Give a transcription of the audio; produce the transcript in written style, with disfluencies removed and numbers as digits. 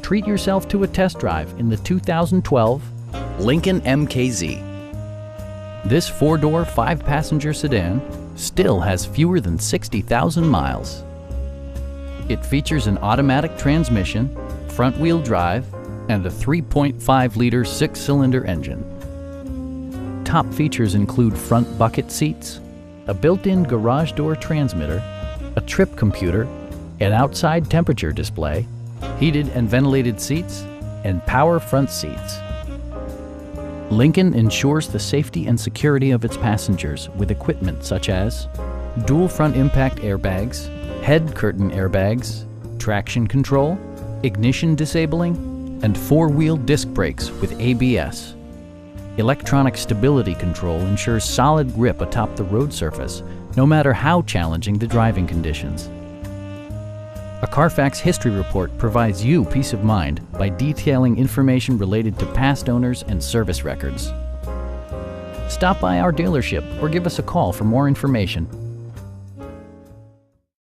treat yourself to a test drive in the 2012 Lincoln MKZ. This four-door, five-passenger sedan still has fewer than 60,000 miles. It features an automatic transmission, front-wheel drive, and a 3.5-liter six-cylinder engine. Top features include front bucket seats, a built-in garage door transmitter, a trip computer, an outside temperature display, heated and ventilated seats, and power front seats. Lincoln ensures the safety and security of its passengers with equipment such as dual front impact airbags, head curtain airbags, traction control, ignition disabling, and four-wheel disc brakes with ABS. Electronic stability control ensures solid grip atop the road surface, no matter how challenging the driving conditions. A Carfax history report provides you peace of mind by detailing information related to past owners and service records. Stop by our dealership or give us a call for more information.